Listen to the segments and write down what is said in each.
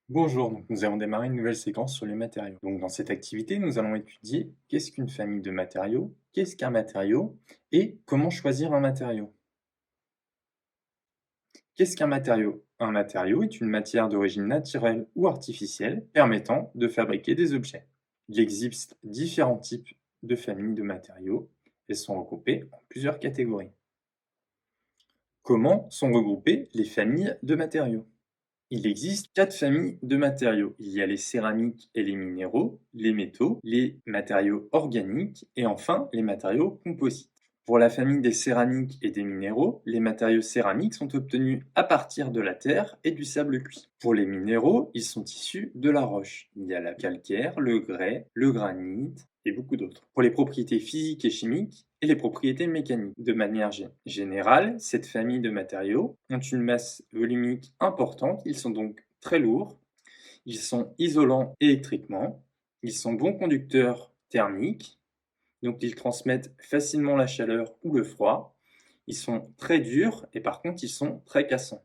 Bonjour, donc nous allons démarrer une nouvelle séquence sur les matériaux. Donc dans cette activité, nous allons étudier qu'est-ce qu'une famille de matériaux, qu'est-ce qu'un matériau et comment choisir un matériau. Qu'est-ce qu'un matériau? Un matériau est une matière d'origine naturelle ou artificielle permettant de fabriquer des objets. Il existe différents types de familles de matériaux. Elles sont regroupées en plusieurs catégories. Comment sont regroupées les familles de matériaux? Il existe 4 familles de matériaux. Il y a les céramiques et les minéraux, les métaux, les matériaux organiques et enfin les matériaux composites. Pour la famille des céramiques et des minéraux, les matériaux céramiques sont obtenus à partir de la terre et du sable cuit. Pour les minéraux, ils sont issus de la roche. Il y a la calcaire, le grès, le granit et beaucoup d'autres. Pour les propriétés physiques et chimiques et les propriétés mécaniques. De manière générale, cette famille de matériaux ont une masse volumique importante, ils sont donc très lourds, ils sont isolants électriquement, ils sont bons conducteurs thermiques, donc ils transmettent facilement la chaleur ou le froid, ils sont très durs et par contre ils sont très cassants.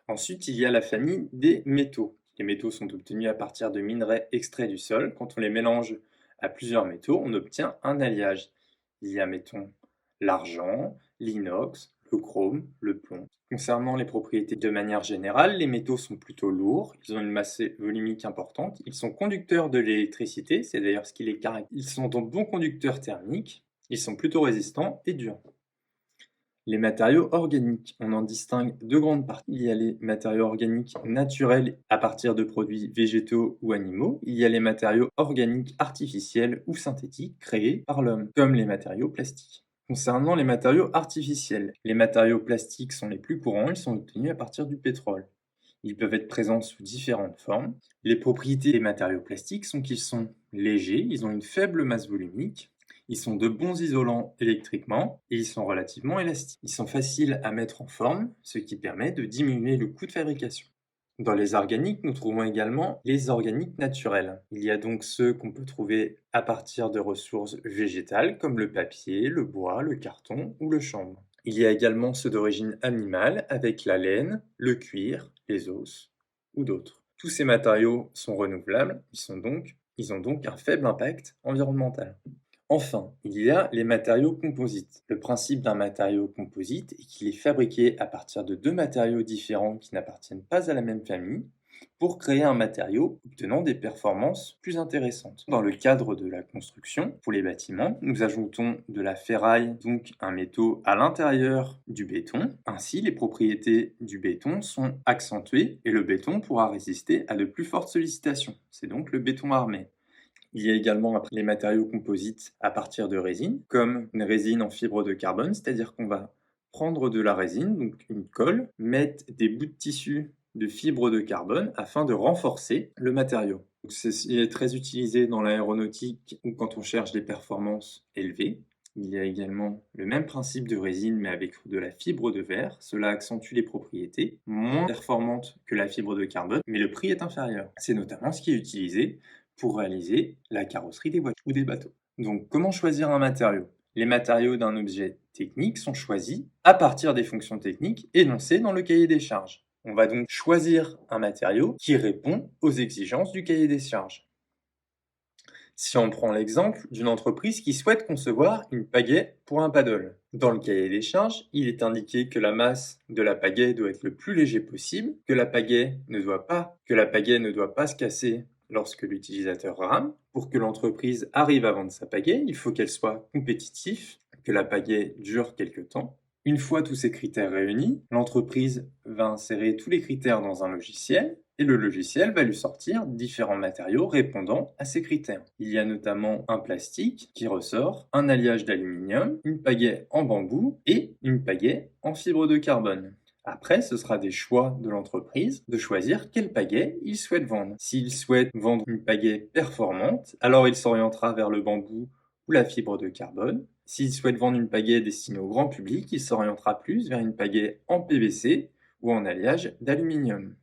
Ensuite, il y a la famille des métaux. Les métaux sont obtenus à partir de minerais extraits du sol. Quand on les mélange à plusieurs métaux, on obtient un alliage. Il y a, mettons, l'argent, l'inox, le chrome, le plomb. Concernant les propriétés de manière générale, les métaux sont plutôt lourds, ils ont une masse volumique importante, ils sont conducteurs de l'électricité, c'est d'ailleurs ce qui les caractérise. Ils sont donc bons conducteurs thermiques, ils sont plutôt résistants et durs. Les matériaux organiques, on en distingue deux grandes parties. Il y a les matériaux organiques naturels à partir de produits végétaux ou animaux. Il y a les matériaux organiques artificiels ou synthétiques créés par l'homme, comme les matériaux plastiques. Concernant les matériaux artificiels, les matériaux plastiques sont les plus courants, ils sont obtenus à partir du pétrole. Ils peuvent être présents sous différentes formes. Les propriétés des matériaux plastiques sont qu'ils sont légers, ils ont une faible masse volumique, ils sont de bons isolants électriquement et ils sont relativement élastiques. Ils sont faciles à mettre en forme, ce qui permet de diminuer le coût de fabrication. Dans les organiques, nous trouvons également les organiques naturels. Il y a donc ceux qu'on peut trouver à partir de ressources végétales comme le papier, le bois, le carton ou le chanvre. Il y a également ceux d'origine animale avec la laine, le cuir, les os ou d'autres. Tous ces matériaux sont renouvelables, ils ont donc un faible impact environnemental. Enfin, il y a les matériaux composites. Le principe d'un matériau composite est qu'il est fabriqué à partir de deux matériaux différents qui n'appartiennent pas à la même famille pour créer un matériau obtenant des performances plus intéressantes. Dans le cadre de la construction, pour les bâtiments, nous ajoutons de la ferraille, donc un métaux à l'intérieur du béton. Ainsi, les propriétés du béton sont accentuées et le béton pourra résister à de plus fortes sollicitations. C'est donc le béton armé. Il y a également après les matériaux composites à partir de résine, comme une résine en fibre de carbone, c'est-à-dire qu'on va prendre de la résine, donc une colle, mettre des bouts de tissu de fibre de carbone afin de renforcer le matériau. Ceci est très utilisé dans l'aéronautique ou quand on cherche des performances élevées. Il y a également le même principe de résine mais avec de la fibre de verre. Cela accentue les propriétés, moins performantes que la fibre de carbone, mais le prix est inférieur. C'est notamment ce qui est utilisé pour réaliser la carrosserie des voitures ou des bateaux. Donc, comment choisir un matériau? Les matériaux d'un objet technique sont choisis à partir des fonctions techniques énoncées dans le cahier des charges. On va donc choisir un matériau qui répond aux exigences du cahier des charges. Si on prend l'exemple d'une entreprise qui souhaite concevoir une pagaie pour un paddle. Dans le cahier des charges, il est indiqué que la masse de la pagaie doit être le plus léger possible, que la pagaie ne doit pas se casser lorsque l'utilisateur rame. Pour que l'entreprise arrive à vendre sa pagaie, il faut qu'elle soit compétitive, que la pagaie dure quelque temps. Une fois tous ces critères réunis, l'entreprise va insérer tous les critères dans un logiciel et le logiciel va lui sortir différents matériaux répondant à ces critères. Il y a notamment un plastique qui ressort, un alliage d'aluminium, une pagaie en bambou et une pagaie en fibre de carbone. Après, ce sera des choix de l'entreprise de choisir quelle pagaie il souhaite vendre. S'il souhaite vendre une pagaie performante, alors il s'orientera vers le bambou ou la fibre de carbone. S'il souhaite vendre une pagaie destinée au grand public, il s'orientera plus vers une pagaie en PVC ou en alliage d'aluminium.